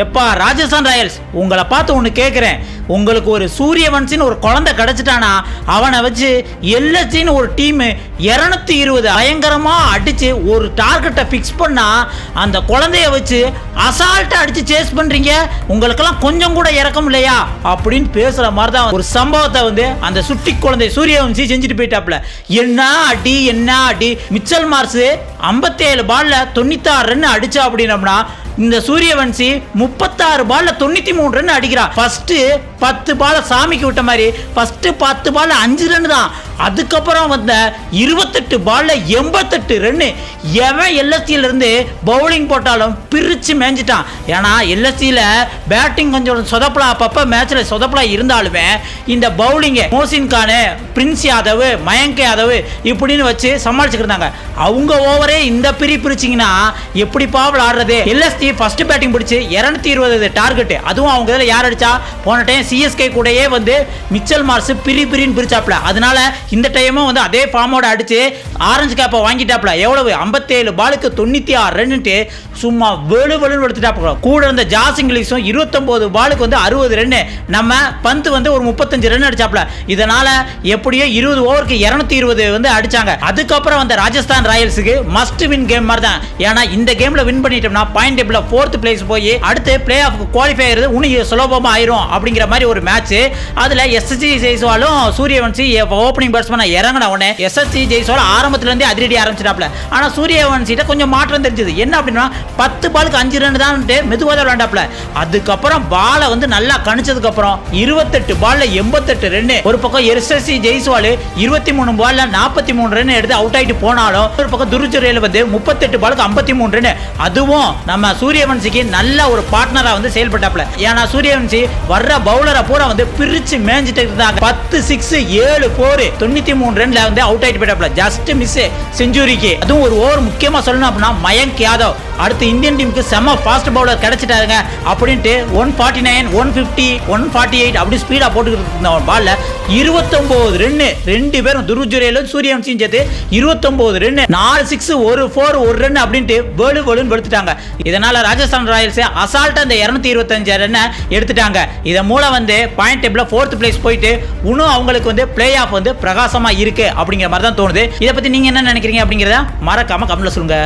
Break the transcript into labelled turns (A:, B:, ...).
A: எப்பா ராஜஸ்தான் ராயல்ஸ் உங்களை பார்த்து ஒன்று கேட்குறேன். உங்களுக்கு ஒரு சூரியவன்சின்னு ஒரு குழந்தை கிடச்சிட்டானா அவனை வச்சு எல்எஸ்சின்னு ஒரு டீமு 220 பயங்கரமாக அடித்து ஒரு டார்கெட்டை ஃபிக்ஸ் பண்ணால் அந்த குழந்தைய வச்சு அசால்ட்டாக அடித்து சேஸ் பண்ணுறீங்க. உங்களுக்கெல்லாம் கொஞ்சம் கூட இறக்கம் இல்லையா அப்படின்னு பேசுகிற மாதிரி தான் ஒரு சம்பவத்தை அந்த சுட்டி குழந்தை சூரியவன்சி செஞ்சுட்டு போயிட்டாப்புல. என்ன அடி மிச்சல் மார்ஸ் 57 பால்ல 96 ரன் அடிச்சா அப்படின்னம்னா இந்த சூரியவன்சி 36 பால்ல 93 ரன் அடிக்கிறான். ஃபர்ஸ்ட் 10 பால சாமிக்கு விட்ட மாதிரி ஃபர்ஸ்ட் 10 பால்ல 5 ரன் தான். அதுக்கப்புறம் 28 பால்ல 88 ரன். எவன் எல்எஸ்சியில இருந்து பவுலிங் போட்டாலும் பிரிச்சு மேஞ்சிட்டான். ஏன்னா எல்எஸ்சியில பேட்டிங் கொஞ்சம் சொதப்பலா, அப்பப்ப மேட்ச்ல சொதப்பலா இருந்தாலுமே இந்த பவுலிங் மோசின் கான், பிரின்ஸ் யாதவ், மயங்க் யாதவ் இப்படின்னு வச்சு சமாளிச்சுக்கிட்டு இருந்தாங்க. அவங்க ஓவரே இந்த பிரிச்சிங்கன்னா எப்படிப்பா விளையாடுறது? எல்எஸ்சி ஃபர்ஸ்ட் பேட்டிங் பிடிச்சு 220 டார்கெட். அதுவும் அவங்க இதில் யார் அடிச்சா? போன டைம் சிஎஸ்கே கூடயே மிச்சல் மார்ஸ் பிரின்னு பிரிச்சாப்ல. அதனால இந்த டைமும் அதே ஃபார்மோட அடிச்சு ஆரஞ்சு கேப்பை வாங்கிட்டாப்ல. எவ்வளவு? 57 பாலுக்கு 96 ரன்னுட்டு சும்மா வெளுன்னு எடுத்துட்டாப்ல. கூட இருந்த ஜாஸ் இங்கிலீஷும் 29 பாலுக்கு 60 ரன். நம்ம பந்த் ஒரு 35 ரன் அடிச்சாப்ல. இதனால எப்படியோ 20 ஓவருக்கு 220 அடிச்சாங்க. அதுக்கப்புறம் ராஜஸ்தான் ராயல்ஸுக்கு மஸ்ட் வின் கேம் மாதிரி தான். ஏன்னா இந்த கேம்ல வின் பண்ணிட்டோம்னா பாயிண்ட் டேபிள்ல 4th பிளேஸ் போய் அடுத்து பிளே ஆஃப்க்கு குவாலிஃபை ஆகிறது இன்னும் சுலபமா ஆயிரும் அப்படிங்கிற மாதிரி ஒரு மேட்ச். அதுல எஸ்எஸ்சி ஜெய்ஸ்வாலும் சூரியவன்சி ஓப்பனிங் பேட்ஸ்மேனா இறங்கின உடனே எஸ்எஸ்சி ஜெய்ஸ்வால் ஆரம்பத்துல இருந்தே அதிரடி ஆரம்பிச்சிட்டாப்ல. ஆனா சூரியவன்சிட்ட கொஞ்சம் மாற்றம் தெரிஞ்சது. என்ன அப்படின்னா 10 பாலுக்கு 5 ரன் தான் மெதுவாக விளையாண்டாப்ல. அதுக்கப்புறம் பாலை நல்லா கணிச்சதுக்கு அப்புறம் 28 பால்ல 88 ரன். ஒரு பக்கம் எஸ்எஸ்சி ஜெய்ஸ்வால் 23 பால்ல 43 ரன் எடுத்து அவுட் ஆயிட்டு போனாலும் ஒரு பக்கம் துருச்சுரையில் 38 பாலுக்கு 53 ரன். அதுவும் நம்ம சூரியவன்சிக்கு நல்ல ஒரு பார்ட்னரா செயல்பட்டாப்ல. ஏன்னா சூரியவன்சி வர்ற பவுலரை பூரா பிரிச்சு மேஞ்சிட்டு இருந்தாங்க. 10 6 7 4 93 ரன்ல அவுட் ஆயிட்டு போயிட்டாப்ல. Just miss செஞ்சுரிக்கு. அதுவும் ஒரு ஓவர் முக்கியமா சொல்லணும் அப்படின்னா மயங்க் யாதவ் அடுத்து இந்தியன் டீமுக்கு செம ஃபாஸ்ட் பவுலர் கிடைச்சிட்டாருங்க அப்படின்ட்டு 149 150 148 அப்படி ஸ்பீடா போட்டுக்கிட்டு இருந்த பால்ல 29 ரன். ரெண்டு பேரும் துருஜுரேலும் சூரியவன்சியும் சேர்த்து 29 ரன், 4 6 1 4 1 ரன் அப்படின்ட்டு வெளுன்னு வெளுத்துட்டாங்க. இதனால ராஜஸ்தான் ராயல்ஸ் அசால்ட்டா இந்த 225 ரன் எடுத்துட்டாங்க. இதன் மூலம் பாயிண்ட் டேபிள்ல 4th பிளேஸ் போயிட்டு இன்னும் அவங்களுக்கு பிளே ஆஃப் பிரகாசமா இருக்கு அப்படிங்கிற மாதிரி தான் தோணுது. இதை பத்தி நீங்க என்ன நினைக்கிறீங்க அப்படிங்கறத மறக்காம கமெண்ட்ல சொல்லுங்க.